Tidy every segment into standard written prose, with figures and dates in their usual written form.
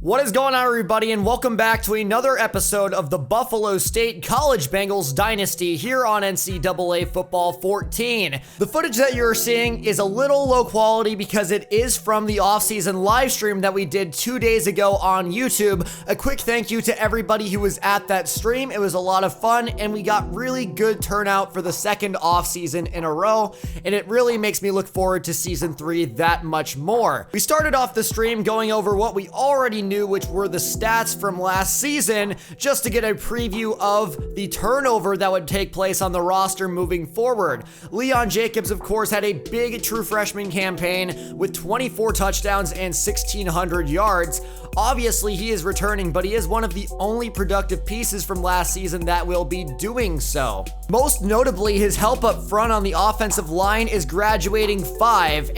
What is going on, everybody, and welcome back to another episode of the Buffalo State College Bengals Dynasty here on NCAA Football 14. The footage that you're seeing is a little low quality because it is from the offseason live stream that we did 2 days ago on YouTube. A quick thank you to everybody who was at that stream. It was a lot of fun, and we got really good turnout for the second offseason in a row, and it really makes me look forward to season 3 that much more. We started off the stream going over what we already knew, which were the stats from last season, just to get a preview of the turnover that would take place on the roster moving forward. Leon Jacobs, of course, had a big true freshman campaign with 24 touchdowns and 1,600 yards. Obviously, he is returning, but he is one of the only productive pieces from last season that will be doing so. Most notably, his help up front on the offensive line is graduating 5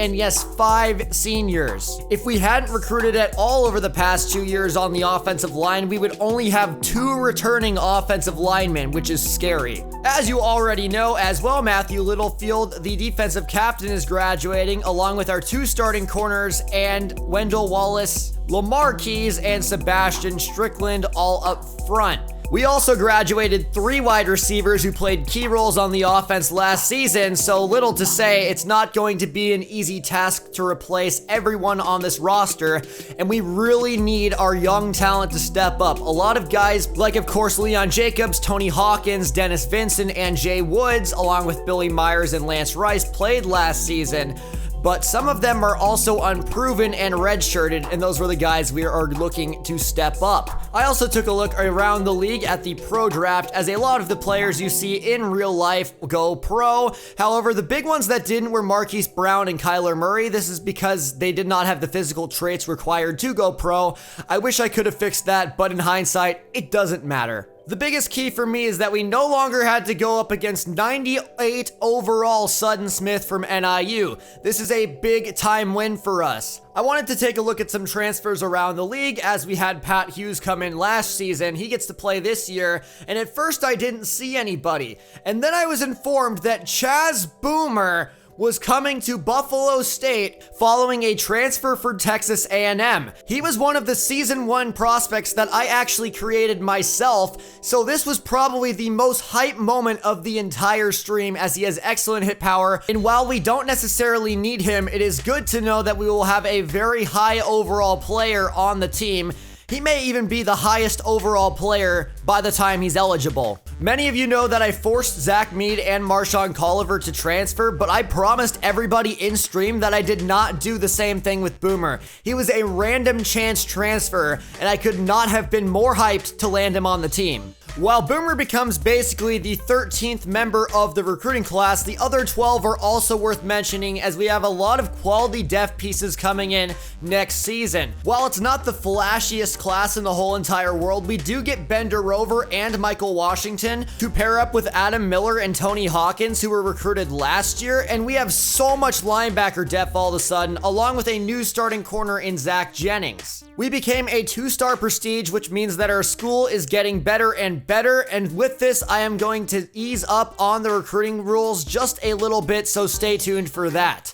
seniors. If we hadn't recruited at all over the past 2 years on the offensive line, we would only have 2 returning offensive linemen, which is scary. As you already know as well, Matthew Littlefield, the defensive captain, is graduating, along with our 2 starting corners and Wendell Wallace, Lamar Keys, and Sebastian Strickland all up front. We also graduated 3 wide receivers who played key roles on the offense last season, so little to say, it's not going to be an easy task to replace everyone on this roster, and we really need our young talent to step up. A lot of guys, like of course Leon Jacobs, Tony Hawkins, Dennis Vincent, and Jay Woods, along with Billy Myers and Lance Rice, played last season. But some of them are also unproven and redshirted, and those were the guys we are looking to step up. I also took a look around the league at the pro draft, as a lot of the players you see in real life go pro. However, the big ones that didn't were Marquise Brown and Kyler Murray. This is because they did not have the physical traits required to go pro. I wish I could have fixed that, but in hindsight, it doesn't matter. The biggest key for me is that we no longer had to go up against 98 overall Sutton Smith from NIU. This is a big time win for us. I wanted to take a look at some transfers around the league, as we had Pat Hughes come in last season. He gets to play this year, and at first I didn't see anybody. And then I was informed that Chaz Boomer was coming to Buffalo State following a transfer for Texas A&M. He was one of the season 1 prospects that I actually created myself, so this was probably the most hype moment of the entire stream, as he has excellent hit power, and while we don't necessarily need him, it is good to know that we will have a very high overall player on the team. He may even be the highest overall player by the time he's eligible. Many of you know that I forced Zach Mead and Marshawn Colliver to transfer, but I promised everybody in stream that I did not do the same thing with Boomer. He was a random chance transfer, and I could not have been more hyped to land him on the team. While Boomer becomes basically the 13th member of the recruiting class, the other 12 are also worth mentioning, as we have a lot of quality depth pieces coming in next season. While it's not the flashiest class in the whole entire world, we do get Bender Rover and Michael Washington to pair up with Adam Miller and Tony Hawkins, who were recruited last year, and we have so much linebacker depth all of a sudden, along with a new starting corner in Zach Jennings. We became a 2-star prestige, which means that our school is getting better and better, and with this, I am going to ease up on the recruiting rules just a little bit, so stay tuned for that.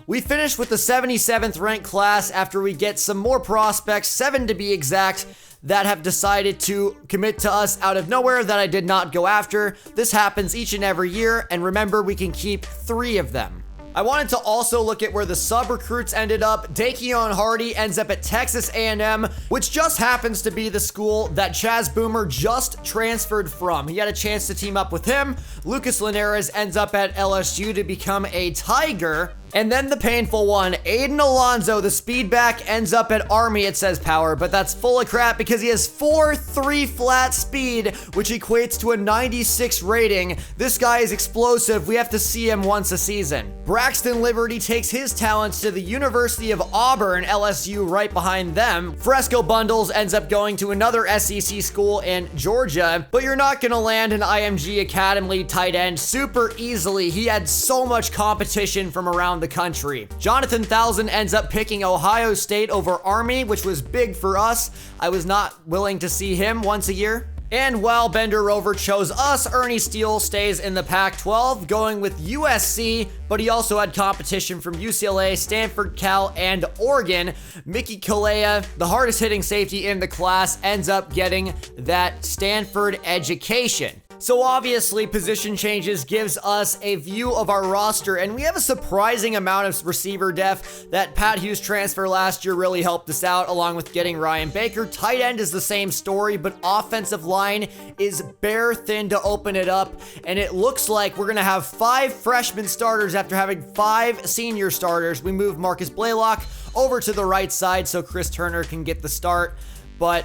We finished with the 77th ranked class after we get some more prospects, 7 to be exact, that have decided to commit to us out of nowhere that I did not go after. This happens each and every year, and remember, we can keep 3 of them. I wanted to also look at where the sub-recruits ended up. Dakeon Hardy ends up at Texas A&M, which just happens to be the school that Chaz Boomer just transferred from. He had a chance to team up with him. Lucas Linares ends up at LSU to become a Tiger. And then the painful one, Aiden Alonzo, the speed back, ends up at Army, it says power, but that's full of crap because he has 4.3 flat speed, which equates to a 96 rating. This guy is explosive. We have to see him once a season. Braxton Liberty takes his talents to the University of Auburn, LSU right behind them. Fresco Bundles ends up going to another SEC school in Georgia, but you're not going to land an IMG Academy tight end super easily. He had so much competition from around the country. Jonathan Thousand ends up picking Ohio State over Army, which was big for us. I was not willing to see him once a year. And while Bender Rover chose us, Ernie Steele stays in the Pac-12, going with USC, but he also had competition from UCLA, Stanford, Cal, and Oregon. Mickey Kalea, the hardest hitting safety in the class, ends up getting that Stanford education. So obviously, position changes gives us a view of our roster, and we have a surprising amount of receiver depth. That Pat Hughes transfer last year really helped us out, along with getting Ryan Baker. Tight end is the same story, but offensive line is bare thin to open it up, and it looks like we're going to have 5 freshman starters after having 5 senior starters. We move Marcus Blaylock over to the right side so Chris Turner can get the start, but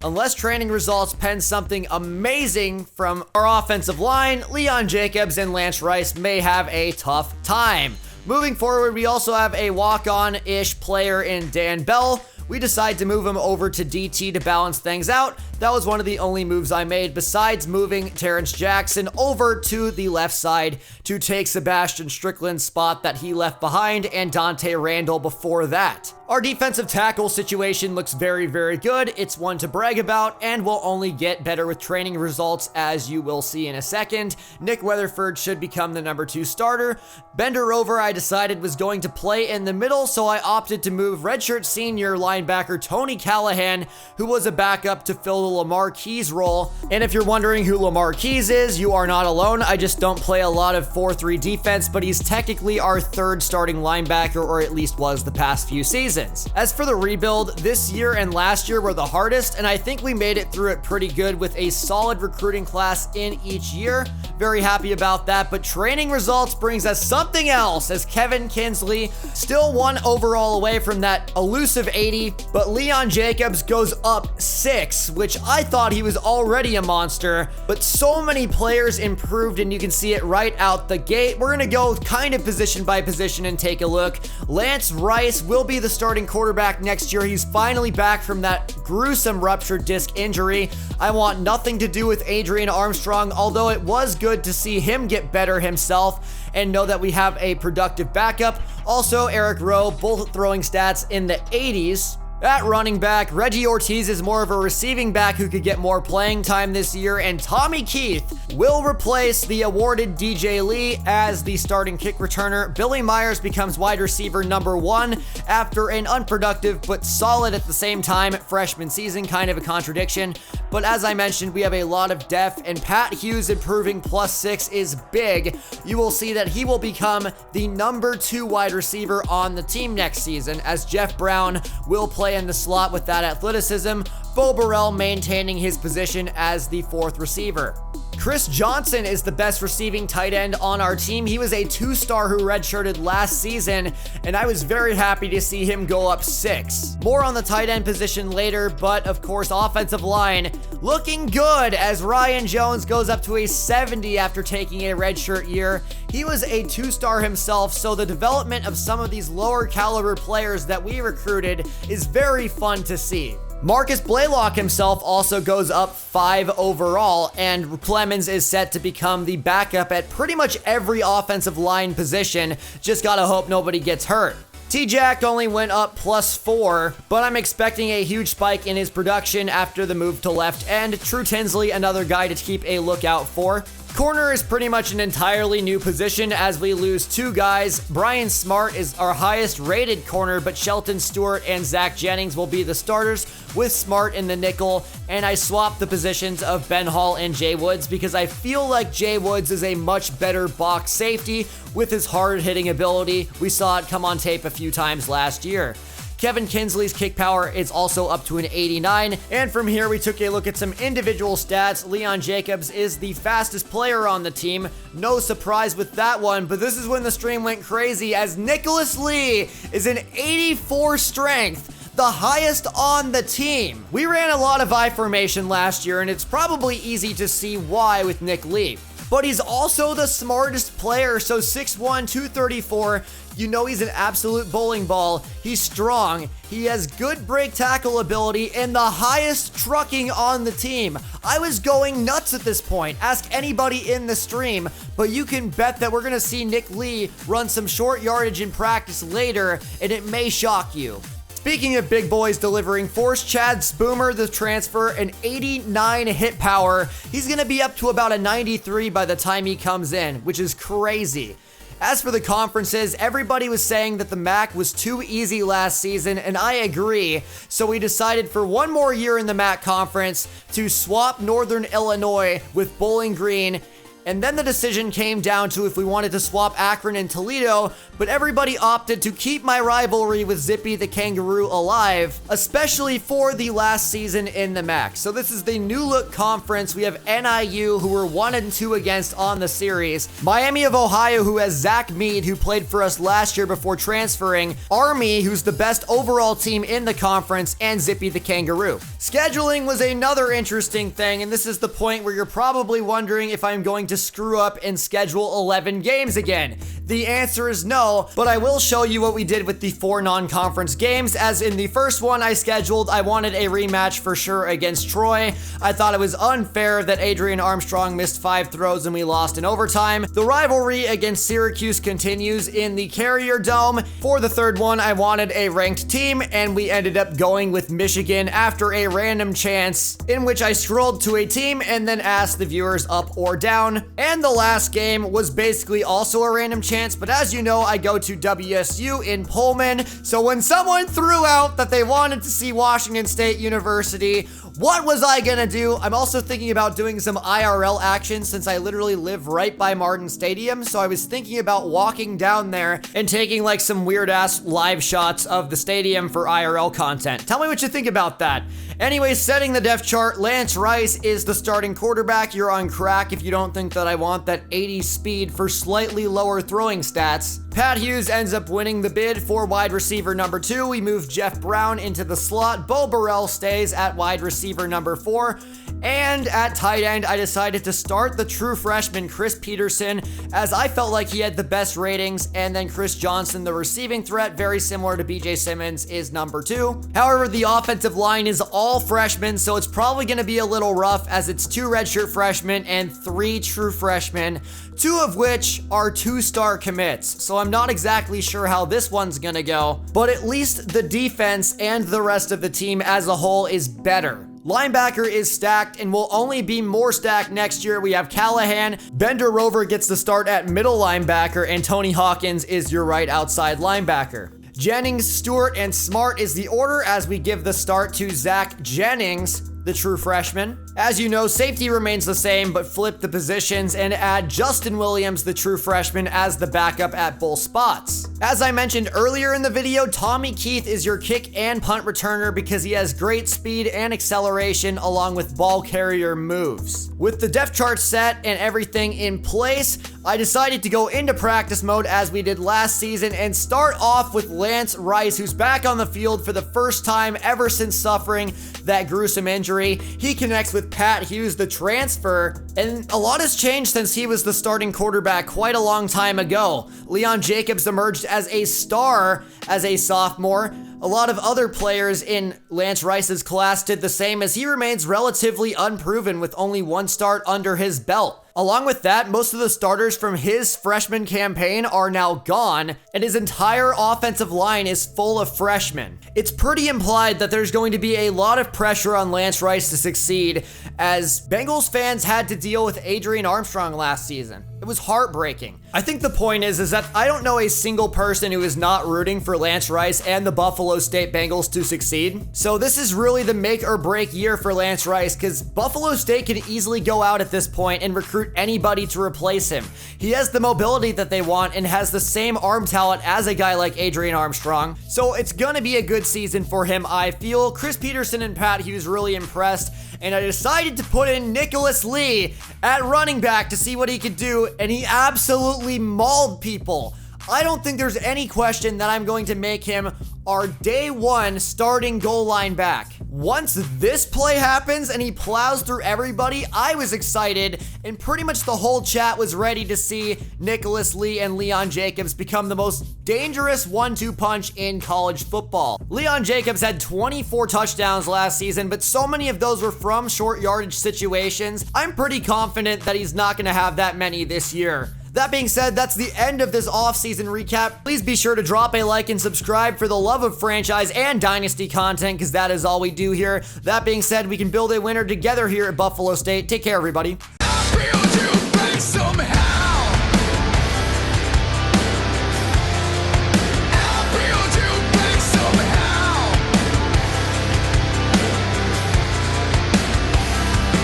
unless training results pen something amazing from our offensive line, Leon Jacobs and Lance Rice may have a tough time. Moving forward, we also have a walk-on-ish player in Dan Bell. We decide to move him over to DT to balance things out. That was one of the only moves I made besides moving Terrence Jackson over to the left side to take Sebastian Strickland's spot that he left behind and Dante Randall before that. Our defensive tackle situation looks very, very good. It's one to brag about and will only get better with training results, as you will see in a second. Nick Weatherford should become the number 2 starter. Bender Rover, I decided, was going to play in the middle, so I opted to move redshirt senior linebacker Tony Callahan, who was a backup, to fill the Lamar Keys role. And if you're wondering who Lamar Keys is, you are not alone. I just don't play a lot of 4-3 defense, but he's technically our 3rd starting linebacker, or at least was the past few seasons. As for the rebuild, this year and last year were the hardest, and I think we made it through it pretty good with a solid recruiting class in each year. Very happy about that, but training results brings us something else, as Kevin Kinsley still 1 overall away from that elusive 80, but Leon Jacobs goes up 6, which I thought he was already a monster, but so many players improved, and you can see it right out the gate. We're gonna go kind of position by position and take a look. Lance Rice will be the starting quarterback next year. He's finally back from that gruesome ruptured disc injury. I want nothing to do with Adrian Armstrong, although it was good to see him get better himself and know that we have a productive backup. Also, Eric Rowe, both throwing stats in the 80s. At running back, Reggie Ortiz is more of a receiving back who could get more playing time this year, and Tommy Keith will replace the awarded DJ Lee as the starting kick returner. Billy Myers becomes wide receiver number 1 after an unproductive but solid at the same time freshman season, kind of a contradiction. But as I mentioned, we have a lot of depth, and Pat Hughes improving +6 is big. You will see that he will become the number 2 wide receiver on the team next season, as Jeff Brown will play in the slot with that athleticism, Bo Burrell maintaining his position as the 4th receiver. Chris Johnson is the best receiving tight end on our team. He was a 2-star who redshirted last season, and I was very happy to see him go up 6. More on the tight end position later, but of course, offensive line looking good as Ryan Jones goes up to a 70 after taking a redshirt year. He was a 2-star himself, so the development of some of these lower caliber players that we recruited is very fun to see. Marcus Blaylock himself also goes up 5 overall, and Clemens is set to become the backup at pretty much every offensive line position. Just gotta hope nobody gets hurt. T-Jack only went up +4, but I'm expecting a huge spike in his production after the move to left end. True Tinsley, another guy to keep a lookout for. Corner is pretty much an entirely new position as we lose 2 guys. Brian Smart is our highest rated corner, but Shelton Stewart and Zach Jennings will be the starters with Smart in the nickel, and I swapped the positions of Ben Hall and Jay Woods because I feel like Jay Woods is a much better box safety with his hard-hitting ability. We saw it come on tape a few times last year. Kevin Kinsley's kick power is also up to an 89. And from here, we took a look at some individual stats. Leon Jacobs is the fastest player on the team. No surprise with that one, but this is when the stream went crazy as Nicholas Lee is an 84 strength, the highest on the team. We ran a lot of I formation last year, and it's probably easy to see why with Nick Lee. But he's also the smartest player, so 6'1", 234, you know he's an absolute bowling ball. He's strong, he has good break tackle ability, and the highest trucking on the team. I was going nuts at this point. Ask anybody in the stream, but you can bet that we're gonna see Nick Lee run some short yardage in practice later, and it may shock you. Speaking of big boys delivering force, Chad Spoomer, the transfer, an 89 hit power. He's going to be up to about a 93 by the time he comes in, which is crazy. As for the conferences, everybody was saying that the MAC was too easy last season, and I agree. So we decided for one more year in the MAC conference to swap Northern Illinois with Bowling Green. And then the decision came down to if we wanted to swap Akron and Toledo, but everybody opted to keep my rivalry with Zippy the Kangaroo alive, especially for the last season in the MAC. So this is the new look conference. We have NIU, who we're 1-2 against on the series, Miami of Ohio, who has Zach Mead, who played for us last year before transferring, Army, who's the best overall team in the conference, and Zippy the Kangaroo. Scheduling was another interesting thing, and this is the point where you're probably wondering if I'm going to screw up and schedule 11 games again. The answer is no, but I will show you what we did with the 4 non-conference games. As in the first one I scheduled, I wanted a rematch for sure against Troy. I thought it was unfair that Adrian Armstrong missed 5 throws and we lost in overtime. The rivalry against Syracuse continues in the Carrier Dome. For the third one, I wanted a ranked team, and we ended up going with Michigan after a random chance in which I scrolled to a team and then asked the viewers up or down. And the last game was basically also a random chance, but as you know, I go to WSU in Pullman. So when someone threw out that they wanted to see Washington State University, what was I gonna do? I'm also thinking about doing some IRL action since I literally live right by Martin Stadium. So I was thinking about walking down there and taking like some weird ass live shots of the stadium for IRL content. Tell me what you think about that. Anyway, setting the depth chart, Lance Rice is the starting quarterback. You're on crack if you don't think that I want that 80 speed for slightly lower throwing stats. Pat Hughes ends up winning the bid for wide receiver number 2. We move Jeff Brown into the slot. Bo Burrell stays at wide receiver number 4. And at tight end, I decided to start the true freshman Chris Peterson, as I felt like he had the best ratings, and then Chris Johnson, the receiving threat, very similar to BJ Simmons, is number 2. However, the offensive line is all freshmen, so it's probably going to be a little rough, as it's 2 redshirt freshmen and 3 true freshmen, 2 of which are 2-star commits. So I'm not exactly sure how this one's going to go, but at least the defense and the rest of the team as a whole is better. Linebacker is stacked and will only be more stacked next year. We have Callahan. Bender Rover gets the start at middle linebacker, and Tony Hawkins is your right outside linebacker. Jennings, Stewart, and Smart is the order as we give the start to Zach Jennings, the true freshman. As you know, safety remains the same, but flip the positions and add Justin Williams, the true freshman, as the backup at both spots. As I mentioned earlier in the video, Tommy Keith is your kick and punt returner because he has great speed and acceleration along with ball carrier moves. With the depth chart set and everything in place, I decided to go into practice mode as we did last season and start off with Lance Rice, who's back on the field for the first time ever since suffering that gruesome injury. He connects with Pat Hughes, the transfer, and a lot has changed since he was the starting quarterback quite a long time ago. Leon Jacobs emerged as a star as a sophomore. A lot of other players in Lance Rice's class did the same, as he remains relatively unproven with only 1 start under his belt. Along with that, most of the starters from his freshman campaign are now gone, and his entire offensive line is full of freshmen. It's pretty implied that there's going to be a lot of pressure on Lance Rice to succeed, as Bengals fans had to deal with Adrian Armstrong last season. It was heartbreaking. I think the point is that I don't know a single person who is not rooting for Lance Rice and the Buffalo State Bengals to succeed. So this is really the make or break year for Lance Rice, because Buffalo State can easily go out at this point and recruit anybody to replace him. He has the mobility that they want and has the same arm talent as a guy like Adrian Armstrong. So it's gonna be a good season for him, I feel. Chris Peterson and Pat Hughes really impressed, and I decided to put in Nicholas Lee at running back to see what he could do, and he absolutely mauled people. I don't think there's any question that I'm going to make him our day 1 starting goal line back. Once this play happens and he plows through everybody, I was excited, and pretty much the whole chat was ready to see Nicholas Lee and Leon Jacobs become the most dangerous 1-2 punch in college football. Leon Jacobs had 24 touchdowns last season, but so many of those were from short yardage situations. I'm pretty confident that he's not going to have that many this year. That being said, that's the end of this offseason recap. Please be sure to drop a like and subscribe for the love of franchise and Dynasty content, because that is all we do here. That being said, we can build a winner together here at Buffalo State. Take care, everybody.